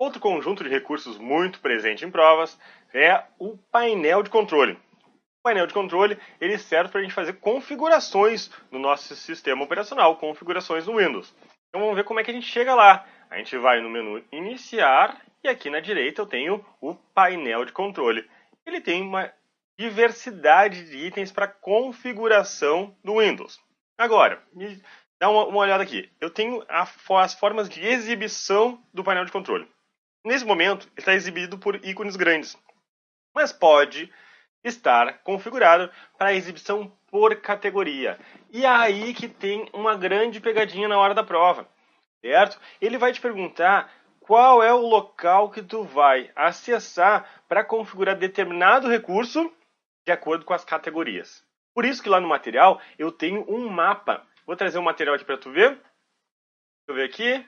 Outro conjunto de recursos muito presente em provas é o painel de controle. O painel de controle ele serve para a gente fazer configurações no nosso sistema operacional, configurações no Windows. Então vamos ver como é que a gente chega lá. A gente vai no menu Iniciar e aqui na direita eu tenho o painel de controle. Ele tem uma diversidade de itens para configuração do Windows. Agora, dá uma olhada aqui. Eu tenho as formas de exibição do painel de controle. Nesse momento, ele está exibido por ícones grandes, mas pode estar configurado para exibição por categoria. E é aí que tem uma grande pegadinha na hora da prova, certo? Ele vai te perguntar qual é o local que tu vai acessar para configurar determinado recurso de acordo com as categorias. Por isso que lá no material eu tenho um mapa. Vou trazer um material aqui para tu ver. Deixa eu ver aqui.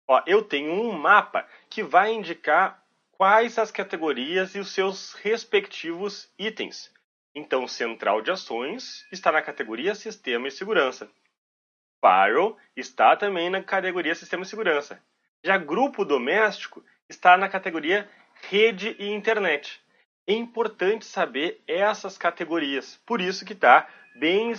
Ó, eu tenho um mapa que vai indicar quais as categorias e os seus respectivos itens. Então, Central de Ações está na categoria Sistema e Segurança. Firewall está também na categoria Sistema e Segurança. Já Grupo Doméstico está na categoria Rede e Internet. É importante saber essas categorias. Por isso que está bem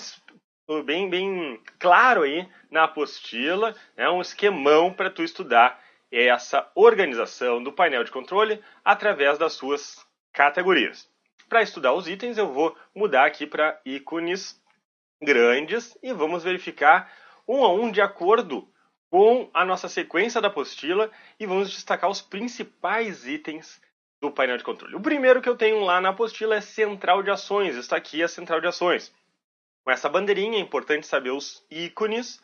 claro aí na apostila, né, um esquemão para tu estudar essa organização do painel de controle através das suas categorias. Para estudar os itens, eu vou mudar aqui para ícones grandes e vamos verificar um a um de acordo com a nossa sequência da apostila e vamos destacar os principais itens do painel de controle. O primeiro que eu tenho lá na apostila é Central de Ações. Está aqui a Central de Ações. Com essa bandeirinha é importante saber os ícones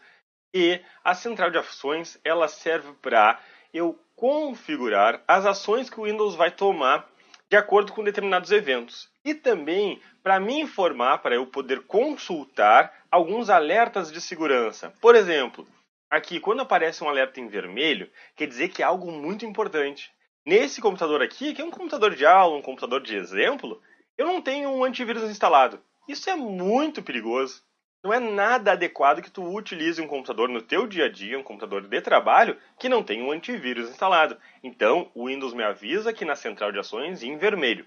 e a Central de Ações ela serve para eu configurar as ações que o Windows vai tomar de acordo com determinados eventos. E também para me informar, para eu poder consultar alguns alertas de segurança. Por exemplo, aqui quando aparece um alerta em vermelho, quer dizer que é algo muito importante. Nesse computador aqui, que é um computador de aula, um computador de exemplo, eu não tenho um antivírus instalado. Isso é muito perigoso. Não é nada adequado que tu utilize um computador no teu dia a dia, um computador de trabalho, que não tem um antivírus instalado. Então, o Windows me avisa aqui na central de ações em vermelho.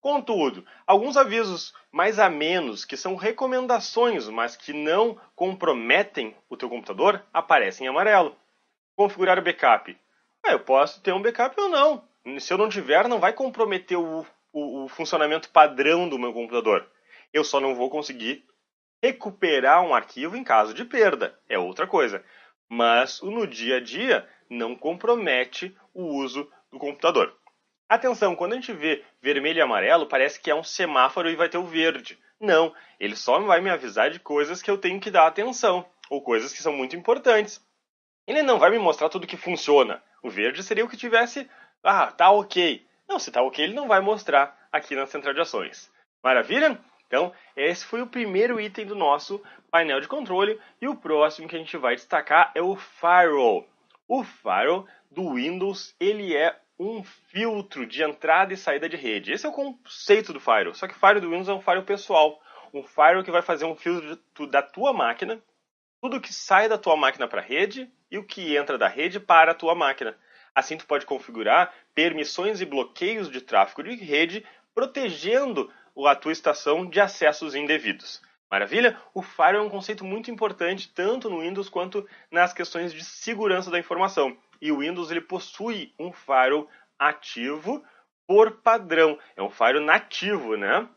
Contudo, alguns avisos mais amenos, que são recomendações, mas que não comprometem o teu computador, aparecem em amarelo. Configurar o backup. Eu posso ter um backup ou não. Se eu não tiver, não vai comprometer o funcionamento padrão do meu computador. Eu só não vou conseguir recuperar um arquivo em caso de perda. É outra coisa. Mas no dia a dia não compromete o uso do computador. Atenção, quando a gente vê vermelho e amarelo, parece que é um semáforo e vai ter o verde. Não, ele só vai me avisar de coisas que eu tenho que dar atenção, ou coisas que são muito importantes. Ele não vai me mostrar tudo que funciona. O verde seria o que tivesse, tá ok. Não, se tá ok, ele não vai mostrar aqui na central de ações. Maravilha? Então, esse foi o primeiro item do nosso painel de controle. E o próximo que a gente vai destacar é o Firewall. O Firewall do Windows, ele é um filtro de entrada e saída de rede. Esse é o conceito do Firewall. Só que o Firewall do Windows é um Firewall pessoal. Um Firewall que vai fazer um filtro da tua máquina, tudo que sai da tua máquina para a rede e o que entra da rede para a tua máquina. Assim, tu pode configurar permissões e bloqueios de tráfego de rede, protegendo a tua estação de acessos indevidos. Maravilha? O Firewall é um conceito muito importante, tanto no Windows quanto nas questões de segurança da informação. E o Windows ele possui um Firewall ativo por padrão. É um Firewall nativo, né?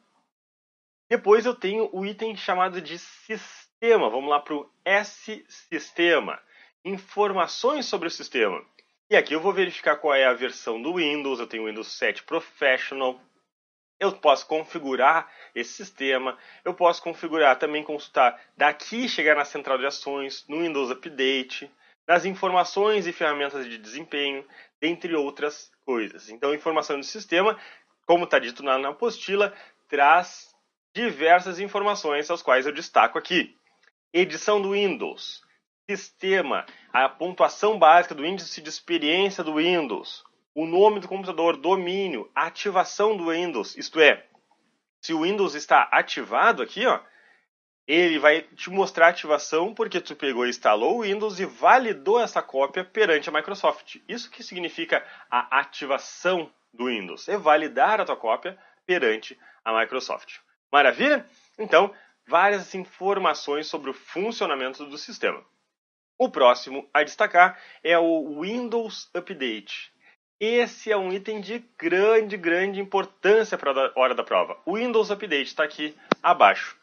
Depois eu tenho o item chamado de sistema. Vamos lá para o S-Sistema. Informações sobre o sistema. E aqui eu vou verificar qual é a versão do Windows. Eu tenho o Windows 7 Professional. Eu posso configurar esse sistema. Eu posso configurar, também consultar daqui, chegar na central de ações, no Windows Update, nas informações e ferramentas de desempenho, dentre outras coisas. Então, informação do sistema, como está dito na apostila, traz diversas informações, as quais eu destaco aqui. Edição do Windows, sistema, a pontuação básica do índice de experiência do Windows, o nome do computador, domínio, ativação do Windows, isto é, se o Windows está ativado aqui, ele vai te mostrar a ativação porque tu pegou e instalou o Windows e validou essa cópia perante a Microsoft. Isso que significa a ativação do Windows, é validar a tua cópia perante a Microsoft. Maravilha? Então, várias informações sobre o funcionamento do sistema. O próximo a destacar é o Windows Update. Esse é um item de grande importância para a hora da prova. O Windows Update está aqui abaixo.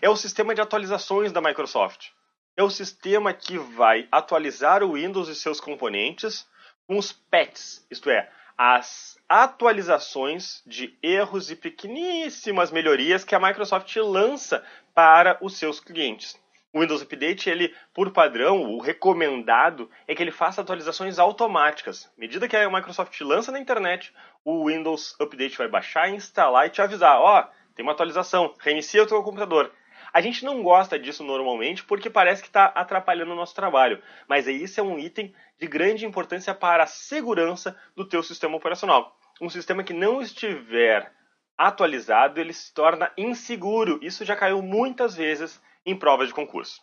É o sistema de atualizações da Microsoft. É o sistema que vai atualizar o Windows e seus componentes com os patches, isto é, as atualizações de erros e pequeníssimas melhorias que a Microsoft lança para os seus clientes. O Windows Update, ele, por padrão, o recomendado é que ele faça atualizações automáticas. À medida que a Microsoft lança na internet, o Windows Update vai baixar, instalar e te avisar. Ó, tem uma atualização, reinicia o teu computador. A gente não gosta disso normalmente porque parece que está atrapalhando o nosso trabalho, mas isso é um item de grande importância para a segurança do teu sistema operacional. Um sistema que não estiver atualizado, ele se torna inseguro. Isso já caiu muitas vezes em provas de concurso.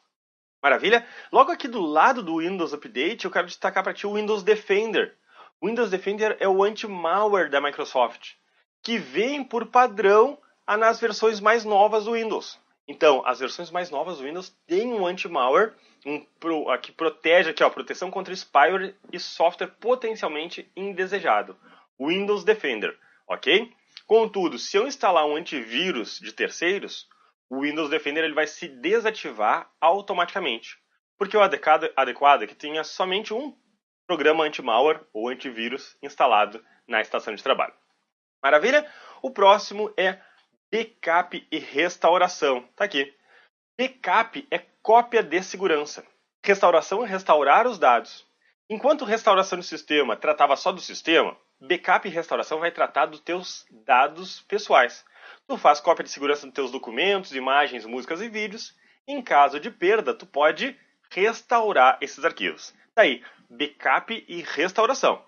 Maravilha? Logo aqui do lado do Windows Update, eu quero destacar para ti o Windows Defender. O Windows Defender é o anti-malware da Microsoft, que vem por padrão nas versões mais novas do Windows. Então, as versões mais novas do Windows têm um anti-malware, que protege aqui, ó, proteção contra spyware e software potencialmente indesejado. Windows Defender, ok? Contudo, se eu instalar um antivírus de terceiros, o Windows Defender ele vai se desativar automaticamente. Porque o adequado é que tenha somente um programa anti-malware ou antivírus instalado na estação de trabalho. Maravilha? O próximo é backup e restauração. Tá aqui. Backup é cópia de segurança. Restauração é restaurar os dados. Enquanto restauração de sistema tratava só do sistema, backup e restauração vai tratar dos teus dados pessoais. Tu faz cópia de segurança dos teus documentos, imagens, músicas e vídeos. Em caso de perda, tu pode restaurar esses arquivos. Daí, backup e restauração.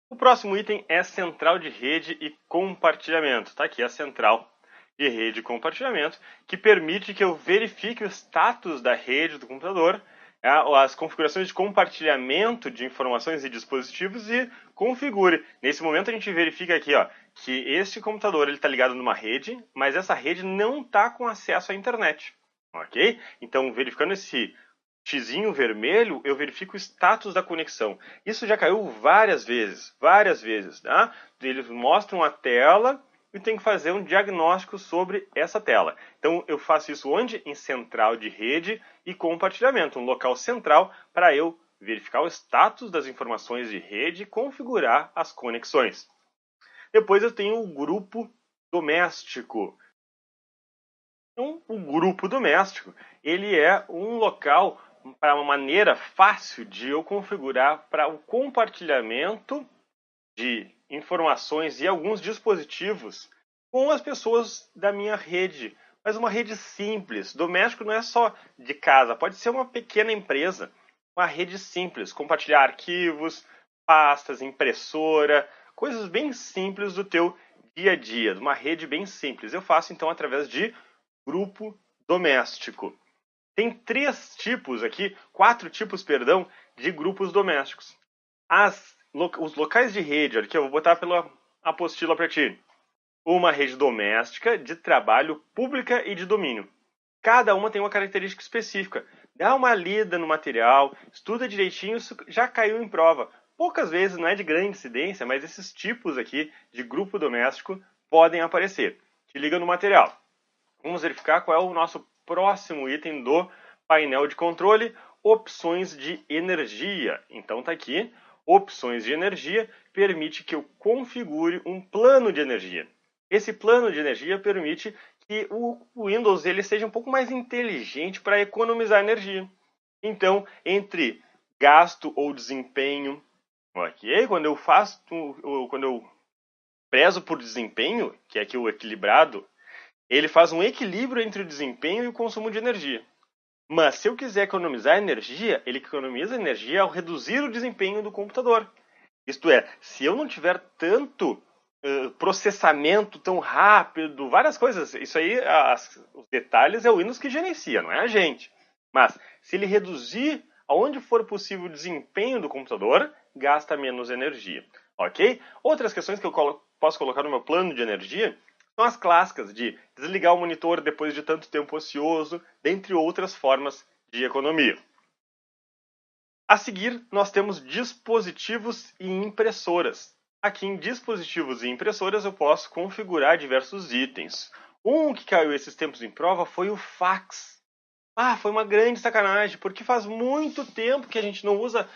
O próximo item é central de rede e compartilhamento. Está aqui a central de rede e compartilhamento, que permite que eu verifique o status da rede do computador, as configurações de compartilhamento de informações e dispositivos e configure. Nesse momento a gente verifica aqui ó, que este computador está ligado numa rede, mas essa rede não está com acesso à internet. Ok? Então, verificando esse xizinho vermelho, eu verifico o status da conexão. Isso já caiu várias vezes. Tá? Eles mostram a tela e tem que fazer um diagnóstico sobre essa tela. Então, eu faço isso onde? Em central de rede e compartilhamento, um local central para eu verificar o status das informações de rede e configurar as conexões. Depois eu tenho o grupo doméstico. Então, o grupo doméstico, ele é um local para uma maneira fácil de eu configurar para o compartilhamento de informações e alguns dispositivos com as pessoas da minha rede. Mas uma rede simples. Doméstico não é só de casa, pode ser uma pequena empresa. Uma rede simples, compartilhar arquivos, pastas, impressora, coisas bem simples do teu dia a dia, de uma rede bem simples. Eu faço então através de grupo doméstico. Tem quatro tipos, de grupos domésticos. Os locais de rede, aqui eu vou botar pela apostila para ti. Uma rede doméstica, de trabalho, pública e de domínio. Cada uma tem uma característica específica. Dá uma lida no material, estuda direitinho, isso já caiu em prova. Poucas vezes, não é de grande incidência, mas esses tipos aqui de grupo doméstico podem aparecer. Te liga no material. Vamos verificar qual é o nosso próximo item do painel de controle, opções de energia. Então está aqui, opções de energia permite que eu configure um plano de energia. Esse plano de energia permite que o Windows ele seja um pouco mais inteligente para economizar energia. Então, entre gasto ou desempenho, ok? Quando eu prezo por desempenho, que é aqui o equilibrado, ele faz um equilíbrio entre o desempenho e o consumo de energia. Mas se eu quiser economizar energia, ele economiza energia ao reduzir o desempenho do computador. Isto é, se eu não tiver tanto processamento tão rápido, várias coisas. Isso aí, os detalhes é o Windows que gerencia, não é a gente. Mas se ele reduzir aonde for possível o desempenho do computador, gasta menos energia, ok? Outras questões que eu posso colocar no meu plano de energia são as clássicas de desligar o monitor depois de tanto tempo ocioso, dentre outras formas de economia. A seguir, nós temos dispositivos e impressoras. Aqui em dispositivos e impressoras eu posso configurar diversos itens. Um que caiu esses tempos em prova foi o fax. Foi uma grande sacanagem, porque faz muito tempo que a gente não usa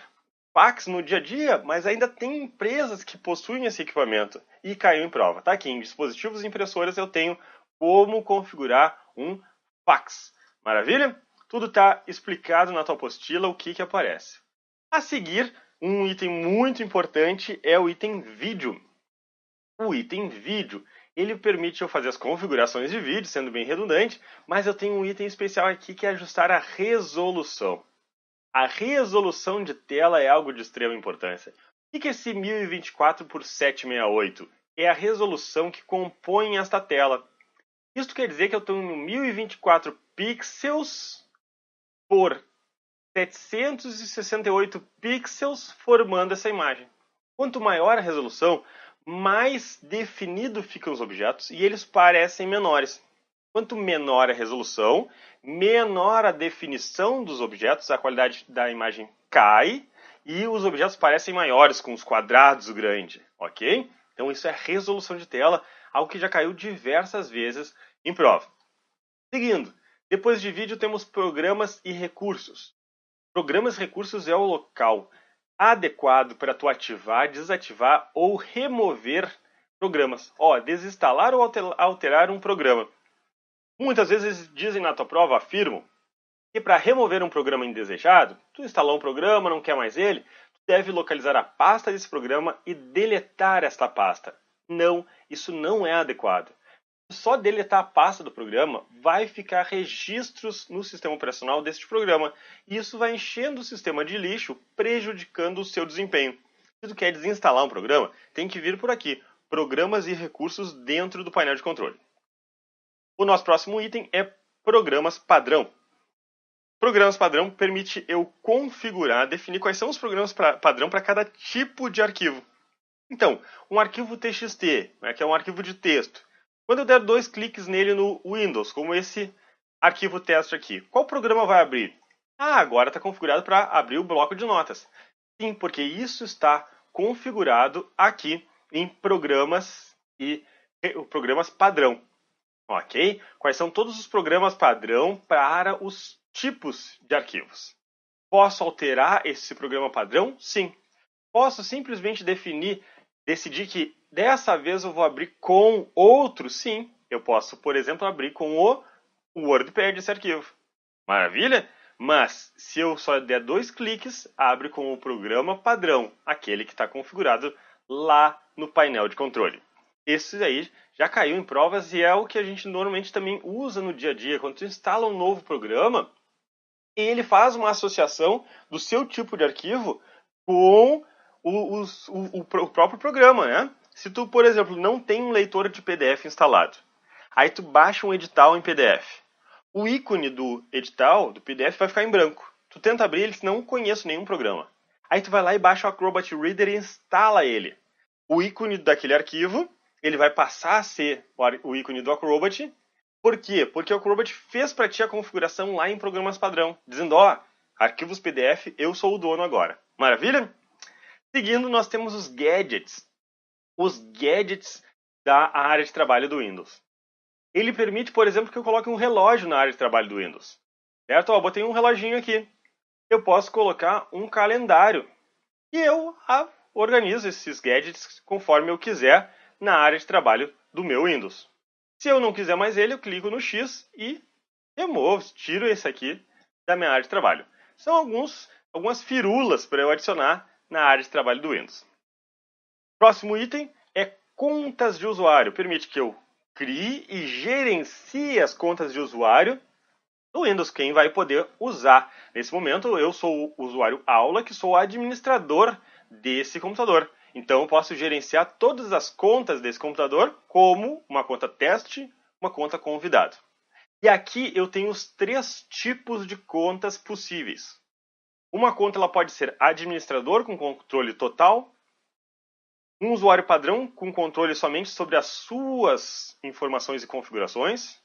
fax no dia a dia, mas ainda tem empresas que possuem esse equipamento e caiu em prova. Tá aqui em dispositivos e impressoras eu tenho como configurar um fax. Maravilha? Tudo está explicado na tua apostila o que aparece. A seguir, um item muito importante é o item vídeo. O item vídeo, ele permite eu fazer as configurações de vídeo, sendo bem redundante, mas eu tenho um item especial aqui que é ajustar a resolução. A resolução de tela é algo de extrema importância. O que é esse 1024 por 768? É a resolução que compõe esta tela. Isso quer dizer que eu tenho 1024 pixels por 768 pixels formando essa imagem. Quanto maior a resolução, mais definido ficam os objetos e eles parecem menores. Quanto menor a resolução, menor a definição dos objetos, a qualidade da imagem cai e os objetos parecem maiores, com os quadrados grandes, ok? Então isso é resolução de tela, algo que já caiu diversas vezes em prova. Seguindo, depois de vídeo temos programas e recursos. Programas e recursos é o local adequado para tu ativar, desativar ou remover programas. Desinstalar ou alterar um programa. Muitas vezes dizem na tua prova, afirmam, que para remover um programa indesejado, tu instalou um programa, não quer mais ele, tu deve localizar a pasta desse programa e deletar esta pasta. Não, isso não é adequado. Só deletar a pasta do programa vai ficar registros no sistema operacional deste programa. E isso vai enchendo o sistema de lixo, prejudicando o seu desempenho. Se tu quer desinstalar um programa, tem que vir por aqui, programas e recursos dentro do painel de controle. O nosso próximo item é programas padrão. Programas padrão permite eu configurar, definir quais são os programas padrão para cada tipo de arquivo. Então, um arquivo TXT, que é um arquivo de texto. Quando eu der 2 cliques nele no Windows, como esse arquivo teste aqui, qual programa vai abrir? Agora está configurado para abrir o bloco de notas. Sim, porque isso está configurado aqui em programas e programas padrão. Ok? Quais são todos os programas padrão para os tipos de arquivos? Posso alterar esse programa padrão? Sim. Posso simplesmente decidir que dessa vez eu vou abrir com outro? Sim. Eu posso, por exemplo, abrir com o WordPad esse arquivo. Maravilha? Mas se eu só der 2 cliques, abre com o programa padrão, aquele que está configurado lá no painel de controle. Esse aí já caiu em provas e é o que a gente normalmente também usa no dia a dia. Quando você instala um novo programa, ele faz uma associação do seu tipo de arquivo com o próprio programa, né? Se tu, por exemplo, não tem um leitor de PDF instalado, aí tu baixa um edital em PDF. O ícone do edital, do PDF, vai ficar em branco. Tu tenta abrir ele, não conheço nenhum programa. Aí tu vai lá e baixa o Acrobat Reader e instala ele. O ícone daquele arquivo, ele vai passar a ser o ícone do Acrobat. Por quê? Porque o Acrobat fez para ti a configuração lá em programas padrão, dizendo, arquivos PDF, eu sou o dono agora. Maravilha? Seguindo, nós temos os gadgets. Os gadgets da área de trabalho do Windows. Ele permite, por exemplo, que eu coloque um relógio na área de trabalho do Windows. Certo? Botei um reloginho aqui. Eu posso colocar um calendário. E eu organizo esses gadgets conforme eu quiser na área de trabalho do meu Windows. Se eu não quiser mais ele, eu clico no X e removo, tiro esse aqui da minha área de trabalho. São algumas firulas para eu adicionar na área de trabalho do Windows. Próximo item é contas de usuário. Permite que eu crie e gerencie as contas de usuário do Windows. Quem vai poder usar? Nesse momento, eu sou o usuário aula, que sou o administrador desse computador. Então eu posso gerenciar todas as contas desse computador como uma conta teste, uma conta convidado. E aqui eu tenho os 3 tipos de contas possíveis. Uma conta ela pode ser administrador com controle total, um usuário padrão com controle somente sobre as suas informações e configurações,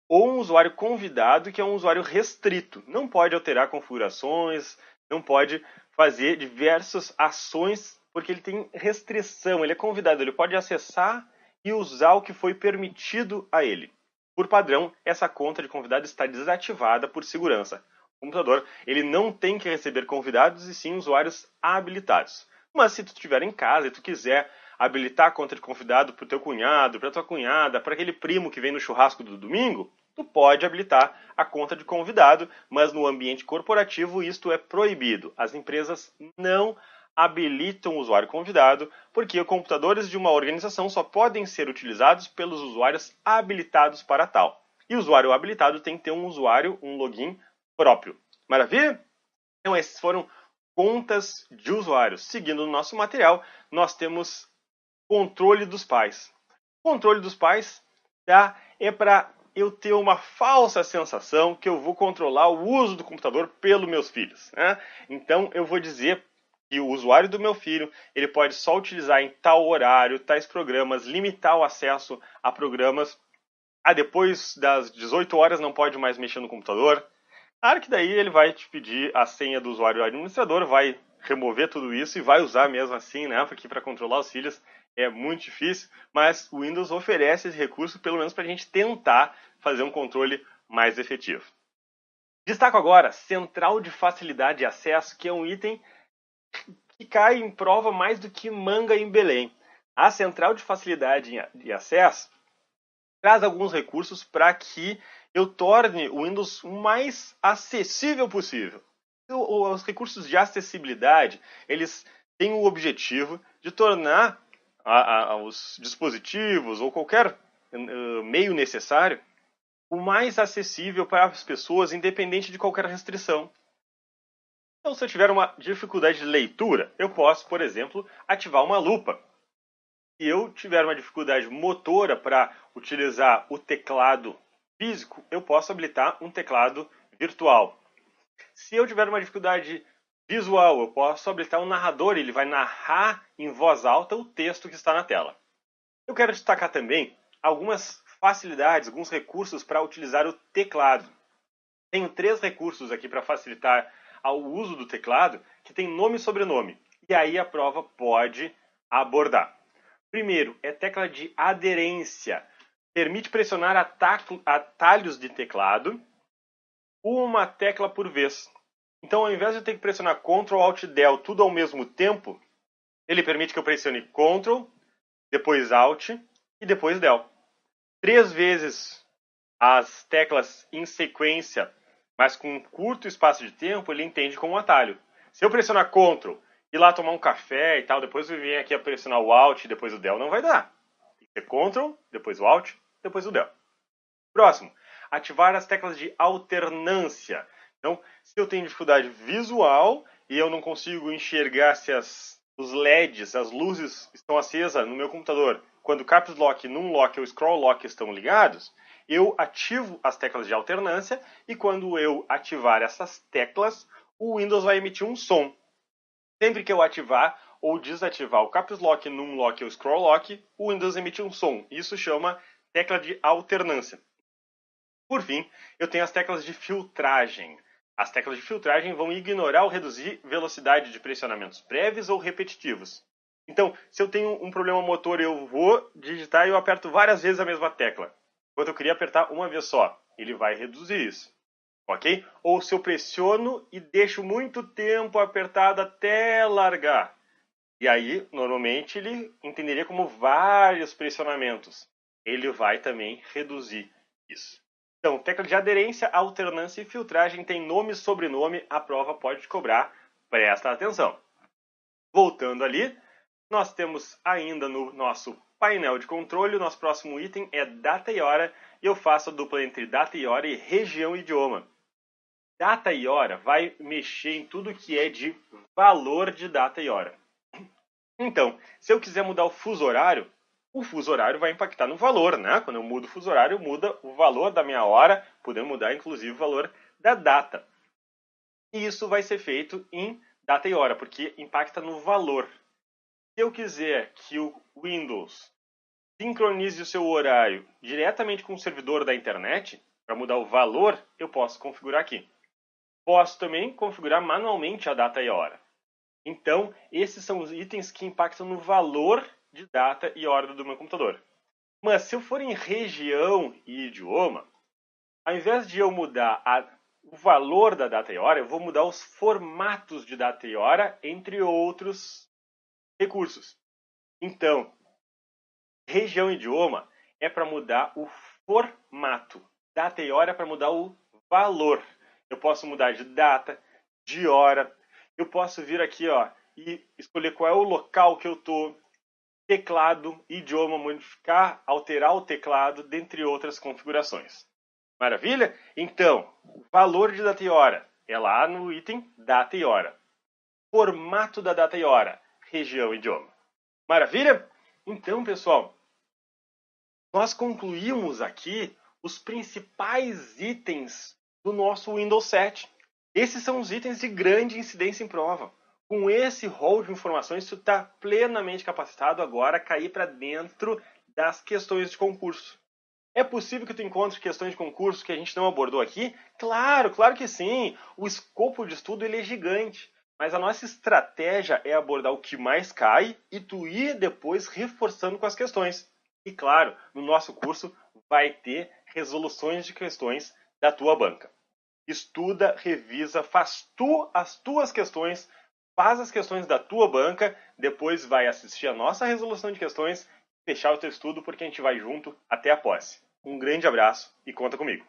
ou um usuário convidado que é um usuário restrito. Não pode alterar configurações, não pode fazer diversas ações porque ele tem restrição, ele é convidado, ele pode acessar e usar o que foi permitido a ele. Por padrão, essa conta de convidado está desativada por segurança. O computador ele não tem que receber convidados e sim usuários habilitados. Mas se tu estiver em casa e tu quiser habilitar a conta de convidado para o teu cunhado, para tua cunhada, para aquele primo que vem no churrasco do domingo, tu pode habilitar a conta de convidado, mas no ambiente corporativo isto é proibido. As empresas não habilitam o usuário convidado, porque computadores de uma organização só podem ser utilizados pelos usuários habilitados para tal. E o usuário habilitado tem que ter um usuário, um login próprio. Maravilha? Então esses foram contas de usuários. Seguindo no nosso material, nós temos controle dos pais. Controle dos pais é para eu ter uma falsa sensação que eu vou controlar o uso do computador pelos meus filhos. Né? Então eu vou dizer que o usuário do meu filho ele pode só utilizar em tal horário, tais programas, limitar o acesso a programas. Depois das 18 horas não pode mais mexer no computador. Claro que daí ele vai te pedir a senha do usuário administrador, vai remover tudo isso e vai usar mesmo assim, né? Porque para controlar os filhos é muito difícil, mas o Windows oferece esse recurso pelo menos para a gente tentar fazer um controle mais efetivo. Destaco agora Central de Facilidade de Acesso, que é um item que cai em prova mais do que manga em Belém. A Central de Facilidade de Acesso traz alguns recursos para que eu torne o Windows o mais acessível possível. Os recursos de acessibilidade, eles têm o objetivo de tornar os dispositivos ou qualquer meio necessário o mais acessível para as pessoas, independente de qualquer restrição. Então, se eu tiver uma dificuldade de leitura, eu posso, por exemplo, ativar uma lupa. Se eu tiver uma dificuldade motora para utilizar o teclado físico, eu posso habilitar um teclado virtual. Se eu tiver uma dificuldade visual, eu posso habilitar um narrador, ele vai narrar em voz alta o texto que está na tela. Eu quero destacar também algumas facilidades, alguns recursos para utilizar o teclado. Tenho 3 recursos aqui para facilitar o uso do teclado, que tem nome e sobrenome. E aí a prova pode abordar. Primeiro, é tecla de aderência. Permite pressionar atalhos de teclado, uma tecla por vez. Então, ao invés de eu ter que pressionar Ctrl, Alt, Del, tudo ao mesmo tempo, ele permite que eu pressione Ctrl, depois Alt e depois Del. 3 vezes as teclas em sequência, mas com um curto espaço de tempo, ele entende como um atalho. Se eu pressionar Ctrl, ir lá tomar um café e tal, depois eu venho aqui a pressionar o Alt e depois o Del, não vai dar. Tem que ser Ctrl, depois o Alt, depois o Del. Próximo, ativar as teclas de alternância. Então, se eu tenho dificuldade visual e eu não consigo enxergar se os LEDs, as luzes estão acesas no meu computador, quando o Caps Lock, Num Lock ou Scroll Lock estão ligados, eu ativo as teclas de alternância e quando eu ativar essas teclas, o Windows vai emitir um som. Sempre que eu ativar ou desativar o Caps Lock, Num Lock ou Scroll Lock, o Windows emite um som. Isso chama tecla de alternância. Por fim, eu tenho as teclas de filtragem. As teclas de filtragem vão ignorar ou reduzir velocidade de pressionamentos breves ou repetitivos. Então, se eu tenho um problema motor, eu vou digitar e eu aperto várias vezes a mesma tecla. Enquanto eu queria apertar uma vez só, ele vai reduzir isso. Ok? Ou se eu pressiono e deixo muito tempo apertado até largar. E aí, normalmente, ele entenderia como vários pressionamentos. Ele vai também reduzir isso. Então, tecla de aderência, alternância e filtragem tem nome e sobrenome, a prova pode te cobrar. Presta atenção. Voltando ali, nós temos ainda no nosso painel de controle, o nosso próximo item é data e hora, e eu faço a dupla entre data e hora e região e idioma. Data e hora vai mexer em tudo que é de valor de data e hora. Então, se eu quiser mudar o fuso horário vai impactar no valor, né? Quando eu mudo o fuso horário, muda o valor da minha hora, podendo mudar inclusive o valor da data. E isso vai ser feito em data e hora, porque impacta no valor. Se eu quiser que o Windows sincronize o seu horário diretamente com o servidor da internet, para mudar o valor, eu posso configurar aqui. Posso também configurar manualmente a data e a hora. Então, esses são os itens que impactam no valor de data e hora do meu computador. Mas se eu for em região e idioma, ao invés de eu mudar o valor da data e hora, eu vou mudar os formatos de data e hora, entre outros recursos. Então, região e idioma é para mudar o formato. Data e hora é para mudar o valor. Eu posso mudar de data, de hora. Eu posso vir aqui e escolher qual é o local que eu estou. Teclado, idioma, modificar, alterar o teclado, dentre outras configurações. Maravilha? Então, o valor de data e hora é lá no item data e hora. Formato da data e hora, região e idioma. Maravilha? Então, pessoal, nós concluímos aqui os principais itens do nosso Windows 7. Esses são os itens de grande incidência em prova. Com esse rol de informações, tu está plenamente capacitado agora a cair para dentro das questões de concurso. É possível que tu encontre questões de concurso que a gente não abordou aqui? Claro, claro que sim. O escopo de estudo ele é gigante. Mas a nossa estratégia é abordar o que mais cai e tu ir depois reforçando com as questões. E claro, no nosso curso vai ter resoluções de questões da tua banca. Estuda, revisa, faz as tuas questões, faz as questões da tua banca, depois vai assistir a nossa resolução de questões, fechar o teu estudo porque a gente vai junto até a posse. Um grande abraço e conta comigo.